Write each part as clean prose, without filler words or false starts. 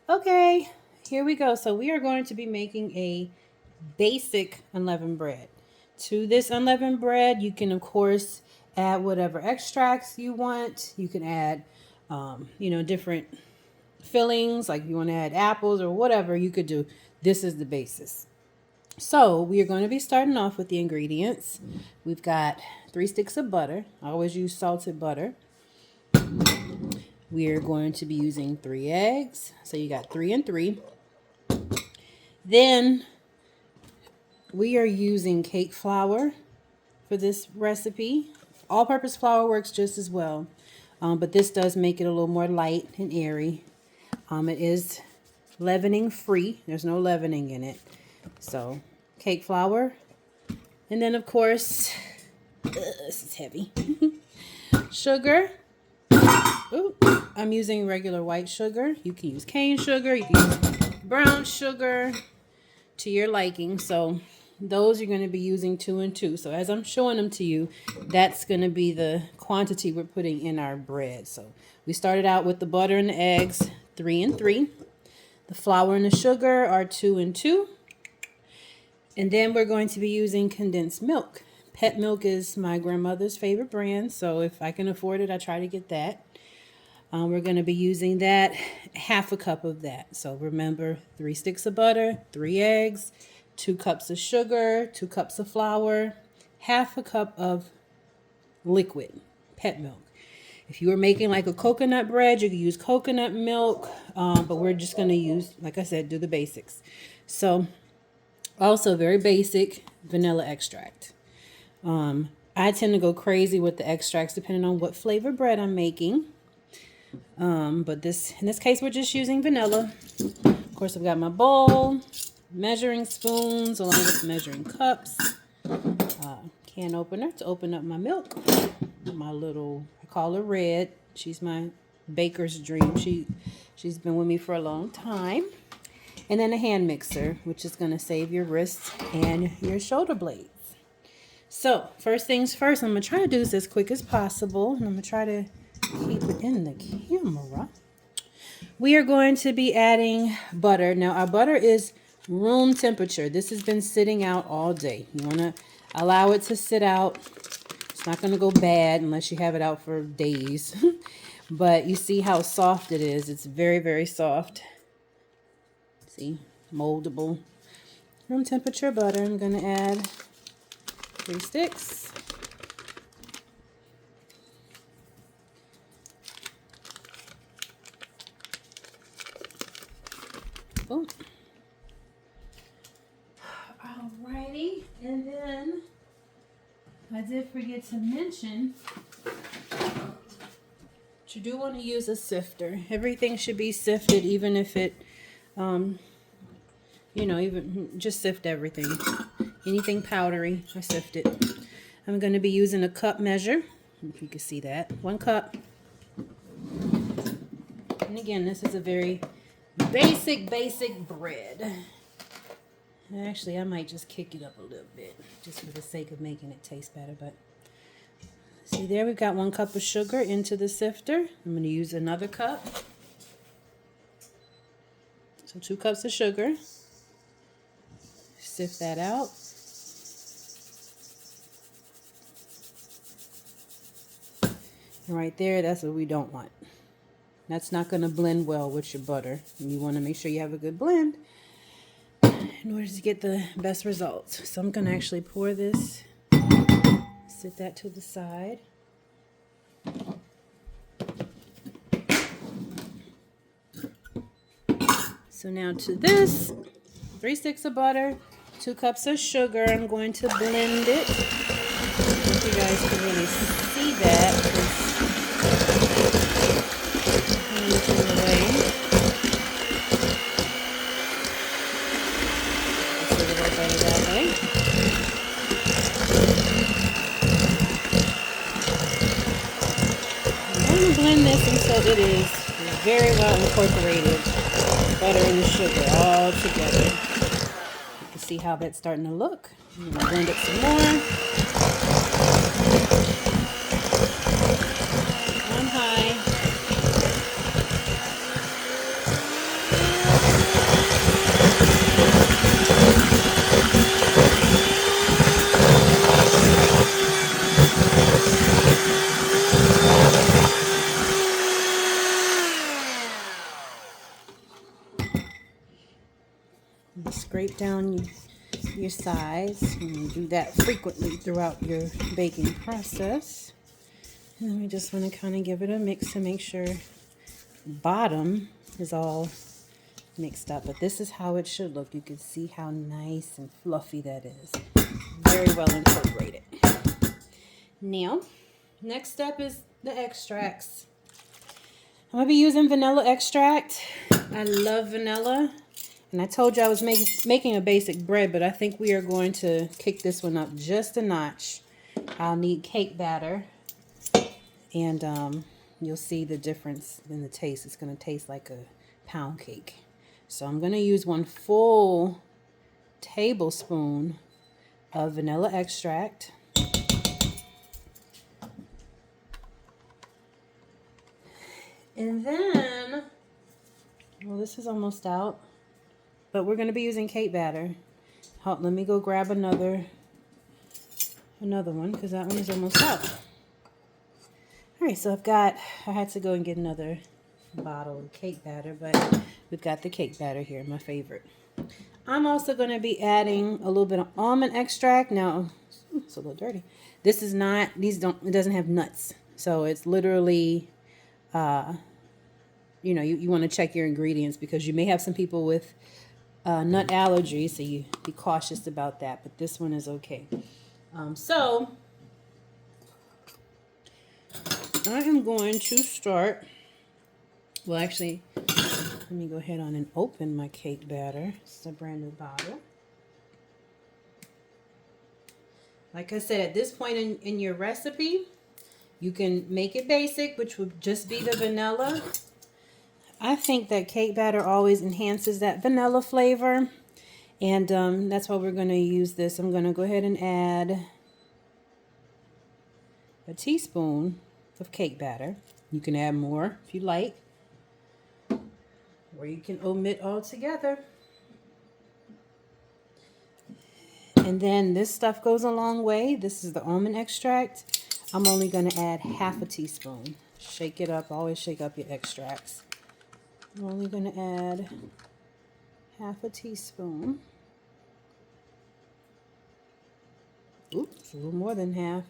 Okay, here we go. So we are going to be making a basic unleavened bread. To this unleavened bread, you can of course add whatever extracts you want. You can add, different fillings, like you want to add apples or whatever you could do. This is the basis. So we are going to be starting off with the ingredients. We've got 3 sticks of butter. I always use salted butter. We are going to be using 3 eggs. So you got 3 and 3. Then we are using cake flour for this recipe. All-purpose flour works just as well, but this does make it a little more light and airy. It is leavening free. There's no leavening in it. So cake flour. And then, of course, this is heavy. Sugar. Ooh, I'm using regular white sugar. You can use cane sugar. You can use brown sugar to your liking. So those you're going to be using 2 and 2. So as I'm showing them to you, that's going to be the quantity we're putting in our bread. So we started out with the butter and the eggs, 3 and 3. The flour and the sugar are 2 and 2. And then we're going to be using condensed milk. Pet milk is my grandmother's favorite brand, so if I can afford it, I try to get that. We're going to be using that, half a cup of that. So remember, 3 sticks of butter, 3 eggs, 2 cups of sugar, 2 cups of flour, half a cup of liquid, pet milk. If you were making like a coconut bread, you could use coconut milk, but we're just going to use, like I said, do the basics. So also very basic vanilla extract. I tend to go crazy with the extracts depending on what flavor bread I'm making. But in this case, we're just using vanilla. Of course, I've got my bowl, measuring spoons, along with measuring cups, can opener to open up my milk. My little, I call her Red. She's my baker's dream. She's been with me for a long time. And then a hand mixer, which is going to save your wrists and your shoulder blades. So first things first, I'm going to try to do this as quick as possible. And I'm going to try to keep it in the camera. We are going to be adding butter. Now our butter is room temperature. This has been sitting out all day. You want to allow it to sit out. It's not going to go bad unless you have it out for days. But you see how soft it is. It's very, very soft. See, moldable. Room temperature butter. I'm going to add 3 sticks. Boom. Alrighty, and then I did forget to mention that you do want to use a sifter. Everything should be sifted, even if it, even just sift everything. Anything powdery, I sift it. I'm going to be using a cup measure, if you can see that. 1 cup. And again, this is a very basic bread. Actually, I might just kick it up a little bit just for the sake of making it taste better. But see there, we've got 1 cup of sugar into the sifter. I'm going to use another cup. So 2 cups of sugar. Sift that out. Right there, that's what we don't want. That's not going to blend well with your butter. And you want to make sure you have a good blend in order to get the best results. So I'm going to actually pour this, set that to the side. So now to this, 3 sticks of butter, 2 cups of sugar. I'm going to blend it. I hope you guys can really see that. Blend this until it is very well incorporated, butter and the sugar all together. You can see how that's starting to look. I'm going to blend it some more. On high. And scrape down your sides. And do that frequently throughout your baking process. And then we just want to kind of give it a mix to make sure bottom is all mixed up. But this is how it should look. You can see how nice and fluffy that is. Very well incorporated. Now, next step is the extracts. I'm going to be using vanilla extract. I love vanilla. And I told you I was making a basic bread, but I think we are going to kick this one up just a notch. I'll need cake batter. And you'll see the difference in the taste. It's going to taste like a pound cake. So I'm going to use 1 full tablespoon of vanilla extract. And then, well, this is almost out, but we're going to be using cake batter. Let me go grab another one because that one is almost out. All right, so I had to go and get another bottle of cake batter, but we've got the cake batter here, my favorite. I'm also going to be adding a little bit of almond extract. Now, it's a little dirty. This is not, it doesn't have nuts. So it's literally, you want to check your ingredients because you may have some people with nut allergies, so you be cautious about that. But this one is okay. So I am going to start. Well, actually, let me go ahead on and open my cake batter. It's a brand new bottle. Like I said, at this point in your recipe, you can make it basic, which would just be the vanilla. I think that cake batter always enhances that vanilla flavor. And that's why we're going to use this. I'm going to go ahead and add a teaspoon of cake batter. You can add more if you like, or you can omit altogether. And then this stuff goes a long way. This is the almond extract. I'm only going to add half a teaspoon. Shake it up. Always shake up your extracts. I'm only going to add half a teaspoon. Oops, it's a little more than half.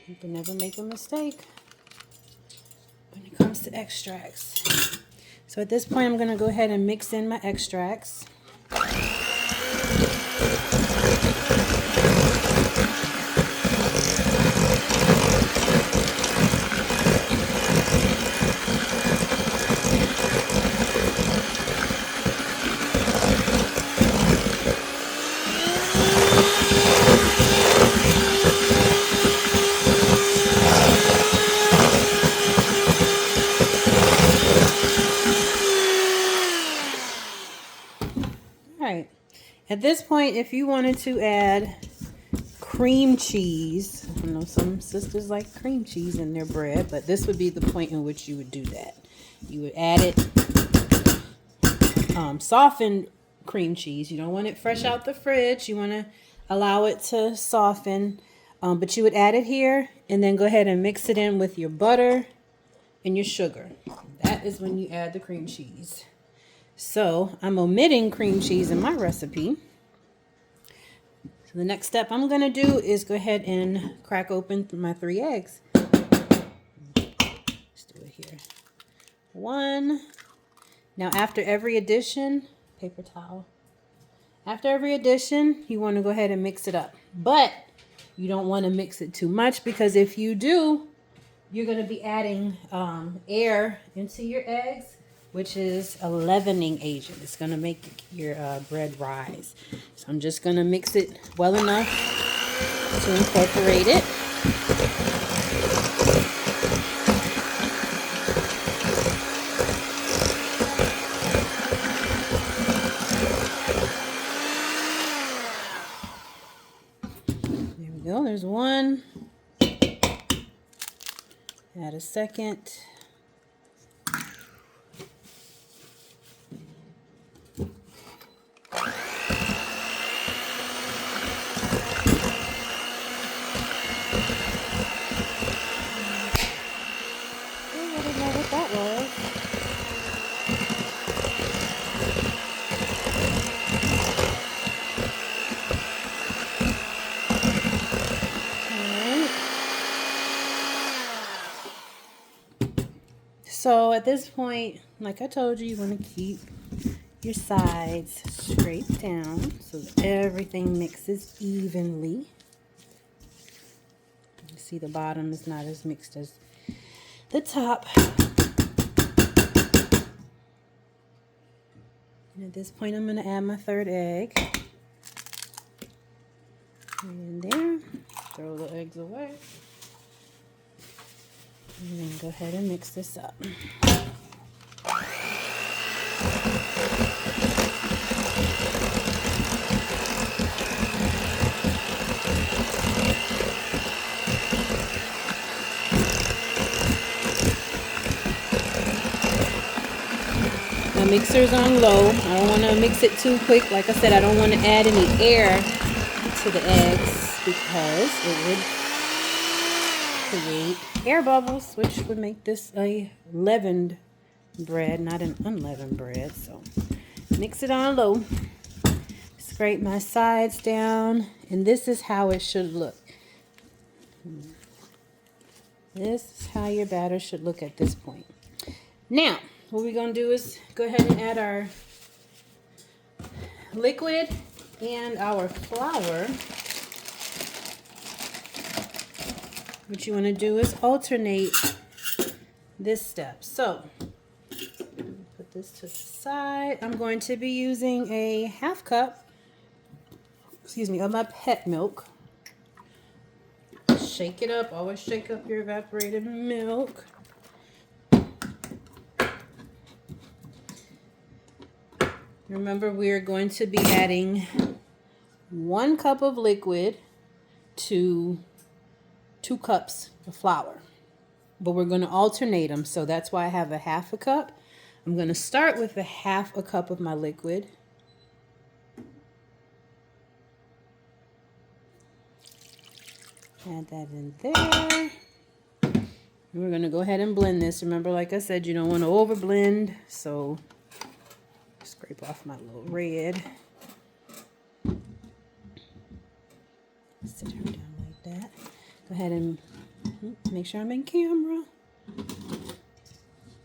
You can never make a mistake when it comes to extracts. So at this point, I'm going to go ahead and mix in my extracts. Right. At this point, if you wanted to add cream cheese, I know some sisters like cream cheese in their bread, but this would be the point in which you would do that. You would add it, softened cream cheese. You don't want it fresh out the fridge. You want to allow it to soften, but you would add it here and then go ahead and mix it in with your butter and your sugar. That is when you add the cream cheese. So I'm omitting cream cheese in my recipe. So the next step I'm going to do is go ahead and crack open my 3 eggs. Let's do it here. 1. Now after every addition, paper towel. After every addition, you want to go ahead and mix it up. But you don't want to mix it too much because if you do, you're going to be adding air into your eggs, which is a leavening agent. It's going to make your bread rise. So I'm just going to mix it well enough to incorporate it. There we go. There's 1. Add a second. That was. at this point, like I told you, you want to keep your sides scraped down so that everything mixes evenly. You see the bottom is not as mixed as the top. And at this point, I'm going to add my third egg. In there. Throw the eggs away. And then go ahead and mix this up. My mixer's on low. I don't want to mix it too quick. Like I said, I don't want to add any air to the eggs because it would create air bubbles, which would make this a leavened bread, not an unleavened bread. So mix it on low. Scrape my sides down, and this is how it should look. This is how your batter should look at this point. Now, what we're going to do is go ahead and add our liquid and our flour. What you want to do is alternate this step. So, put this to the side. I'm going to be using a half cup, of my pet milk. Shake it up. Always shake up your evaporated milk. Remember, we are going to be adding 1 cup of liquid to 2 cups of flour. But we're going to alternate them, so that's why I have a half a cup. I'm going to start with a half a cup of my liquid. Add that in there. And we're going to go ahead and blend this. Remember, like I said, you don't want to over blend, so scrape off my little red. Sit her down like that. Go ahead and make sure I'm in camera. All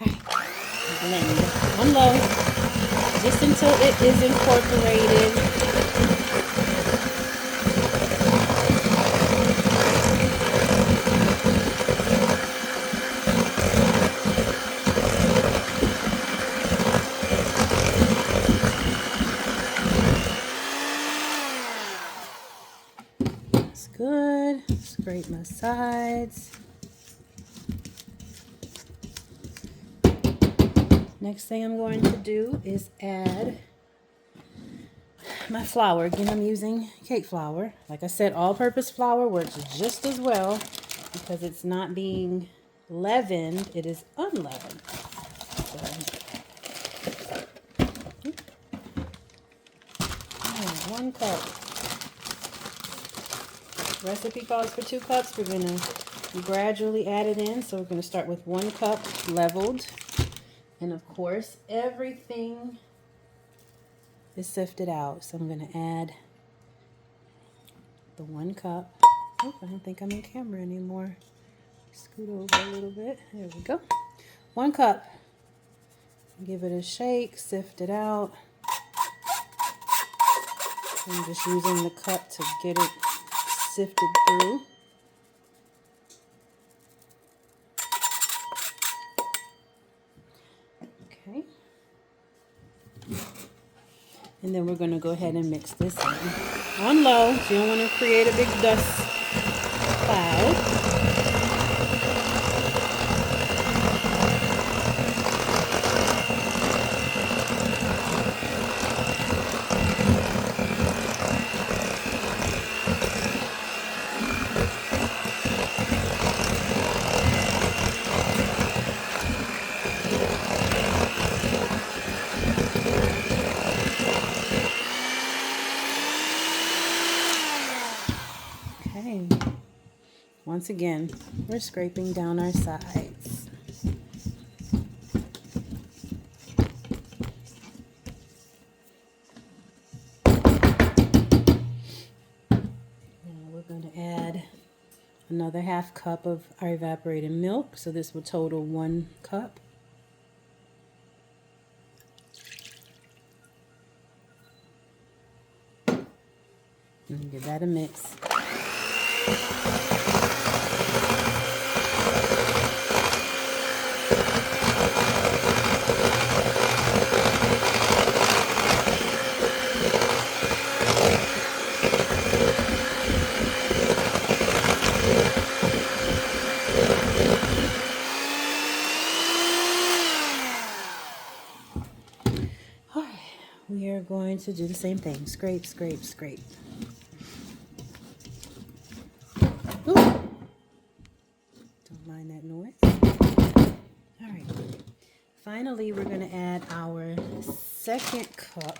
right. Blend on low, just until it is incorporated. Good. Scrape my sides. Next thing I'm going to do is add my flour. Again, I'm using cake flour. Like I said, all-purpose flour works just as well because it's not being leavened. It is unleavened. So, 1 cup. Recipe calls for 2 cups. We're going to gradually add it in. So we're going to start with 1 cup leveled. And of course, everything is sifted out. So I'm going to add the 1 cup. Oh, I don't think I'm in camera anymore. Scoot over a little bit. There we go. 1 cup. Give it a shake, sift it out. I'm just using the cup to get it sifted through. Okay. And then we're going to go ahead and mix this in on low. So you don't want to create a big dust cloud. Okay. Once again, we're scraping down our sides. Now we're going to add another half cup of our evaporated milk. So this will total 1 cup. And give that a mix. All right, we are going to do the same thing. Scrape, scrape, scrape. Ooh. Don't mind that noise. All right. Finally, we're going to add our second cup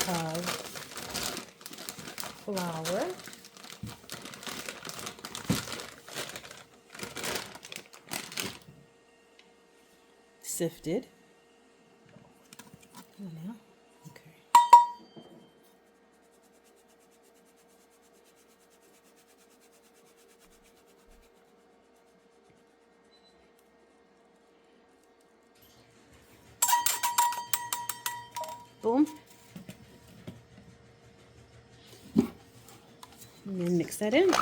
of flour. Sifted. Oh, now. Okay. Boom. And then mix that in.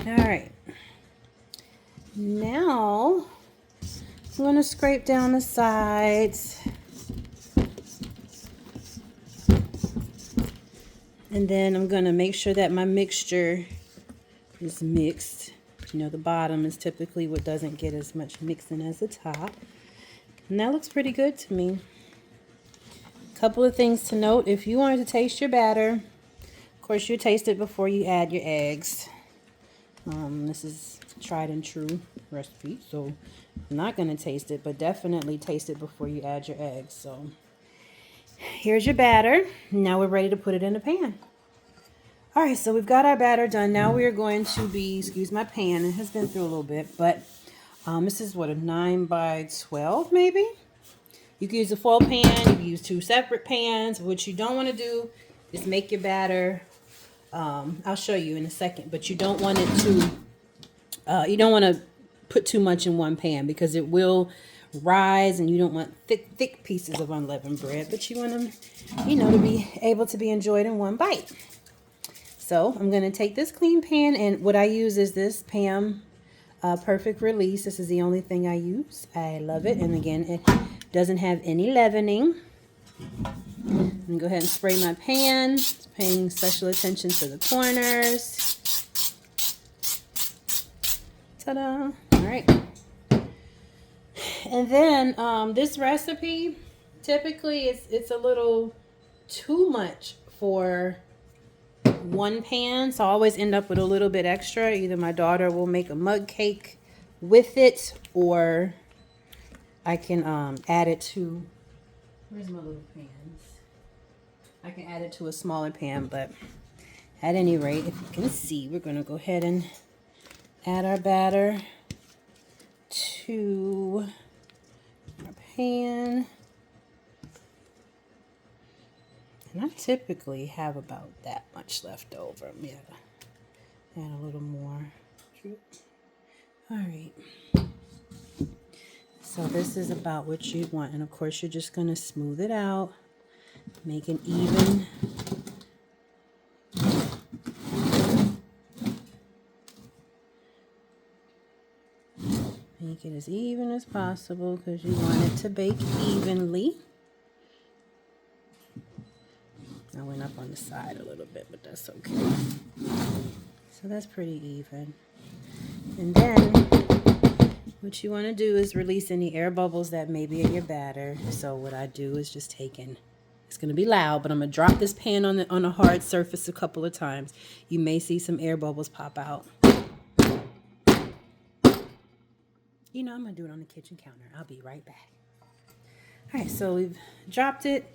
All right. Now, I'm going to scrape down the sides. And then I'm going to make sure that my mixture is mixed. You know, the bottom is typically what doesn't get as much mixing as the top. And that looks pretty good to me. Couple of things to note. If you wanted to taste your batter, of course you taste it before you add your eggs. This is tried and true recipe, so I'm not going to taste it, but definitely taste it before you add your eggs. So here's your batter. Now we're ready to put it in a pan. All right, so we've got our batter done. Now we are going to be, excuse my pan, it has been through a little bit, but this is what, a 9 by 12 maybe? You can use a foil pan, you can use 2 separate pans. What you don't want to do is make your batter, I'll show you in a second, but you don't want it to, you don't want to put too much in one pan because it will rise, and you don't want thick pieces of unleavened bread, but you want them, you know, to be able to be enjoyed in one bite. So I'm going to take this clean pan, and what I use is this Pam Perfect Release. This is the only thing I use. I love it, and again, it doesn't have any leavening. I'm going to go ahead and spray my pan, paying special attention to the corners. Ta-da! All right. And then this recipe, typically it's a little too much for one pan, so I always end up with a little bit extra. Either my daughter will make a mug cake with it, or I can add it to, where's my little pans? I can add it to a smaller pan, but at any rate, if you can see, we're going to go ahead and add our batter to our pan. And I typically have about that much left over. I'm going to add a little more. All right. So this is about what you want. And of course, you're just going to smooth it out. Make it even. Make it as even as possible because you want it to bake evenly. I went up on the side a little bit, but that's okay. So that's pretty even. And then what you want to do is release any air bubbles that may be in your batter. So what I do is just take and It's going to be loud, but I'm going to drop this pan on a hard surface a couple of times. You may see some air bubbles pop out. You know, I'm going to do it on the kitchen counter. I'll be right back. All right, so we've dropped it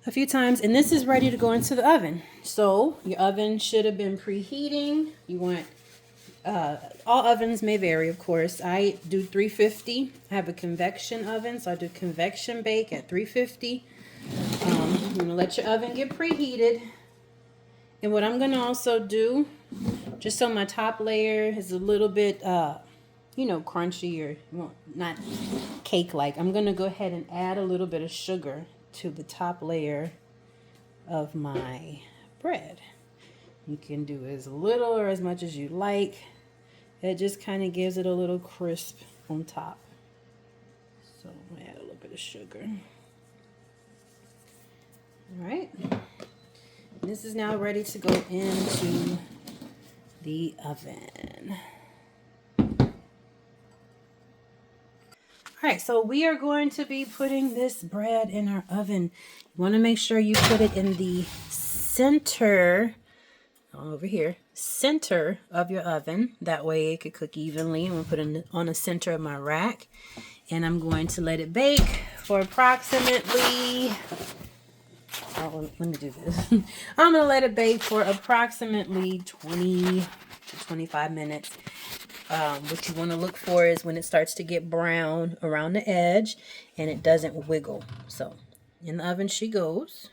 a few times, and this is ready to go into the oven. So your oven should have been preheating. You want, all ovens may vary, of course. I do 350. I have a convection oven, so I do convection bake at 350. I'm going to let your oven get preheated. And what I'm going to also do, just so my top layer is a little bit, crunchy or well, not cake-like, I'm going to go ahead and add a little bit of sugar to the top layer of my bread. You can do as little or as much as you like. It just kind of gives it a little crisp on top. So I'm going to add a little bit of sugar. All right. This is now ready to go into the oven. All right, so we are going to be putting this bread in our oven. You want to make sure you put it in the center, over here, center of your oven. That way it could cook evenly. I'm going to put it on the center of my rack. And I'm going to let it bake for approximately, let me do this. I'm going to let it bake for approximately 20 to 25 minutes. What you want to look for is when it starts to get brown around the edge and it doesn't wiggle. So in the oven she goes.